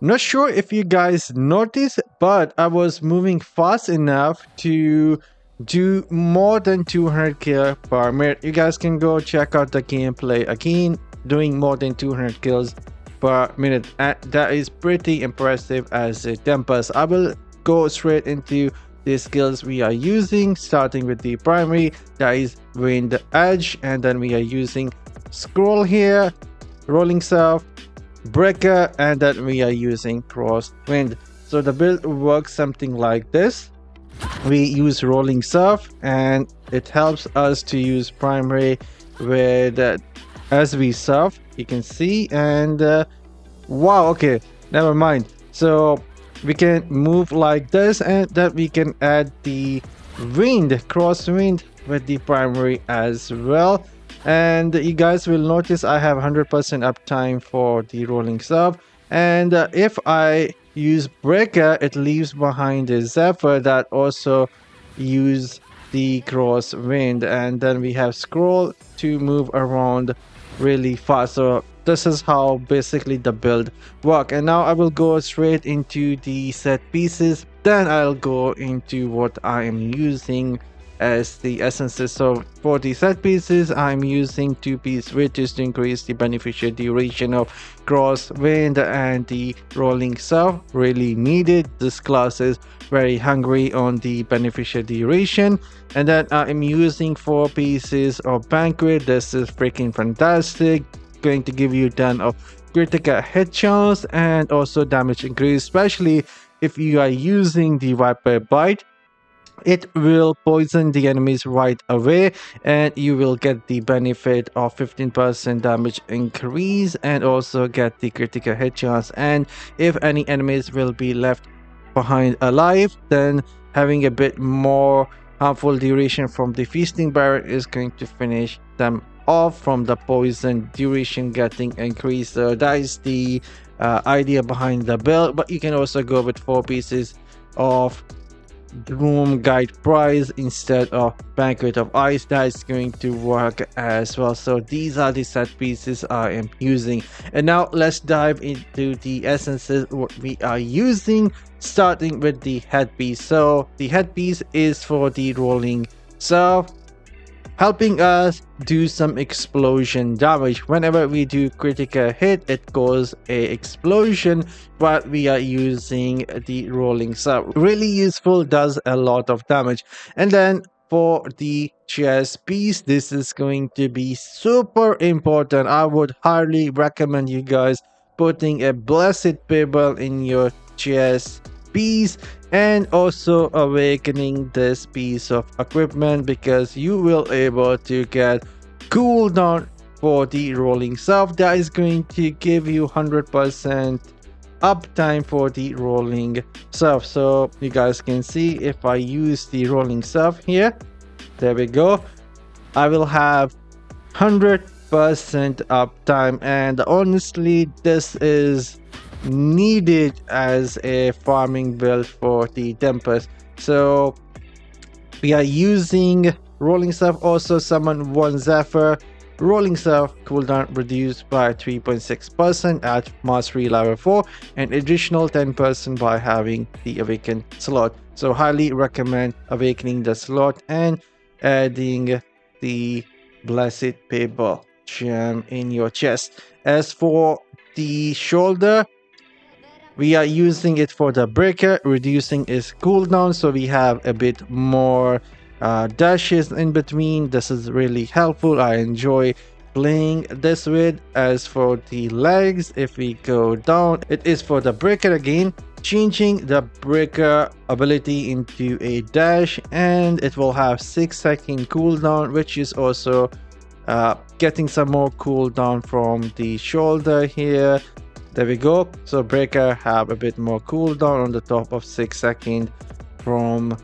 Not sure if you guys noticed, but I was moving fast enough to do more than 200 kill per minute. You guys can go check out the gameplay again, doing more than 200 kills per minute. And that is pretty impressive as a Tempest. I will go straight into the skills we are using, starting with the primary, that is Wind Edge, and then we are using Scroll here, Rolling Surf, Breaker, and then we are using Crosswind. So the build works something like this. We use Rolling Surf and it helps us to use primary with as we surf, you can see. And wow, okay, never mind. So we can move like this, and then we can add the wind, crosswind, with the primary as well. And you guys will notice I have 100% uptime for the rolling surf. And if I use breaker, it leaves behind a zephyr that also use the crosswind. And then we have scroll to move around really fast. So this is how basically the build work. And now I will go straight into the set pieces, then I'll go into what I am using as the essences. So for the set pieces, I'm using 2-piece witches to increase the beneficial duration of crosswind and the rolling surf. Really needed. This class is very hungry on the beneficial duration. And then I'm using 4 pieces of banquet. This is freaking fantastic, going to give you a ton of critical hit chance and also damage increase, especially if you are using the viper bite. It will poison the enemies right away, and you will get the benefit of 15% damage increase and also get the critical hit chance. And if any enemies will be left behind alive, then having a bit more harmful duration from the feasting barrier is going to finish them off from the poison duration getting increased. So that is the idea behind the build. But you can also go with 4 pieces of Room Guide Prize instead of Banquet of Ice. That is going to work as well. So these are the set pieces I am using. And now let's dive into the essences what we are using, starting with the headpiece. So the headpiece is for the rolling surf, helping us do some explosion damage. Whenever we do critical hit, it causes a explosion, but we are using the rolling surf. Really useful, does a lot of damage. And then for the chest piece, this is going to be super important. I would highly recommend you guys putting a blessed pebble in your chest piece and also awakening this piece of equipment, because you will able to get cooldown for the rolling surf. That is going to give you 100% uptime for the rolling surf. So you guys can see if I use the rolling surf here, there we go, I will have 100% uptime. And honestly, this is needed as a farming build for the Tempest. So we are using rolling surf, also summon 1 zephyr. Rolling surf cooldown reduced by 3.6% at mastery level 4 and additional 10% by having the awakened slot. So highly recommend awakening the slot and adding the blessed pebble gem in your chest. As for the shoulder, we are using it for the breaker, reducing its cooldown, so we have a bit more dashes in between. This is really helpful. I enjoy playing this with. As for the legs, if we go down, it is for the breaker again, changing the breaker ability into a dash, and it will have 6-second cooldown, which is also getting some more cooldown from the shoulder here. There we go. So breaker have a bit more cooldown on the top of 6 seconds from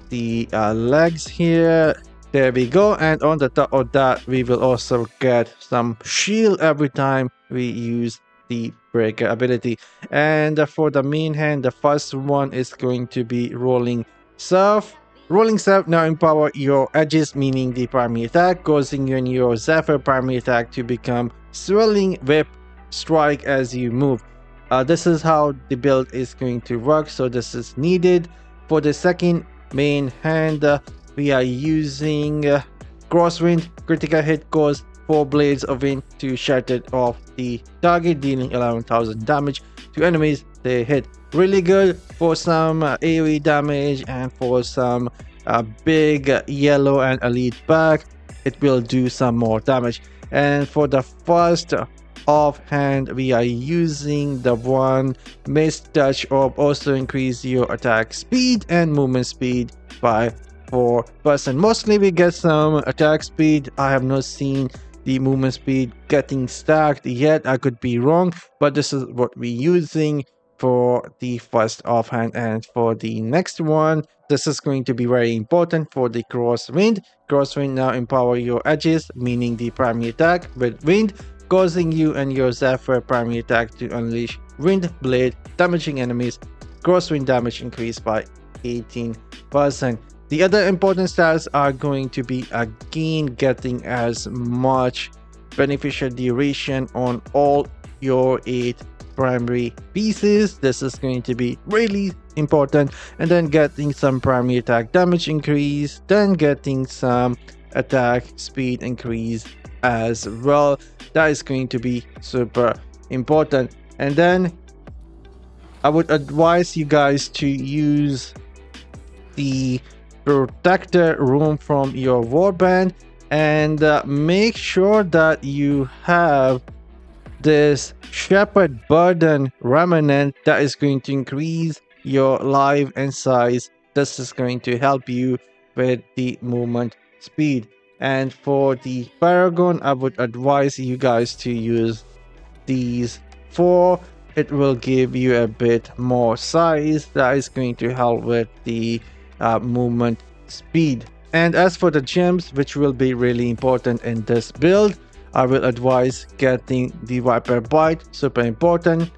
the legs here. There we go. And on the top of that, we will also get some shield every time we use the breaker ability. And for the main hand, the first one is going to be rolling surf. Rolling surf now empower your edges, meaning the primary attack, causing you and your zephyr primary attack to become swirling whip strike as you move. This is how the build is going to work. So this is needed. For the second main hand, we are using crosswind. Critical hit cause 4 blades of wind to shatter off the target, dealing 11,000 damage to enemies they hit. Really good for some AoE damage, and for some big yellow and elite pack, it will do some more damage. And for the first offhand, we are using the one mist touch orb, also increase your attack speed and movement speed by 4%. Mostly we get some attack speed. I have not seen the movement speed getting stacked yet. I could be wrong, but this is what we're using for the first offhand. And for the next one, this is going to be very important for the crosswind. Crosswind now empower your edges, meaning the primary attack with wind, causing you and your Zephyr primary attack to unleash wind blade, damaging enemies. Crosswind damage increased by 18%. The other important stats are going to be again getting as much beneficial duration on all your 8 primary pieces. This is going to be really important. And then getting some primary attack damage increase, then getting some attack speed increase as well. That is going to be super important. And then I would advise you guys to use the protector room from your warband, and make sure that you have this shepherd burden remnant that is going to increase your life and size. This is going to help you with the movement speed. And for the Paragon, I would advise you guys to use these 4. It will give you a bit more size. That is going to help with the movement speed. And as for the gems, which will be really important in this build, I will advise getting the Viper Bite, super important.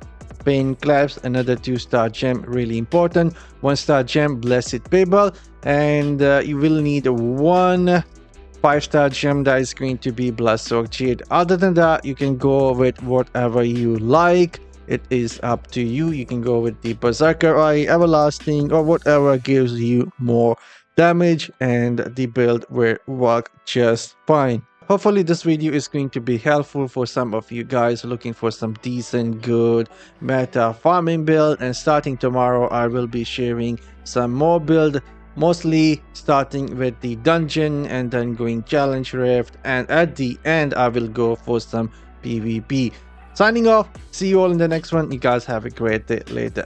Pain Clasp, another 2-star gem, really important. 1-star gem, Blessed Babel, and you will need 1 5-star gem that is going to be Bloodsoaked Jade. Other than that, you can go with whatever you like. It is up to you. You can go with the Berserker Eye, Everlasting, or whatever gives you more damage, and the build will work just fine. Hopefully this video is going to be helpful for some of you guys looking for some decent, good meta farming build. And starting tomorrow, I will be sharing some more build, mostly starting with the dungeon and then going challenge rift, and at the end I will go for some PvP. Signing off. See you all in the next one. You guys have a great day. Later.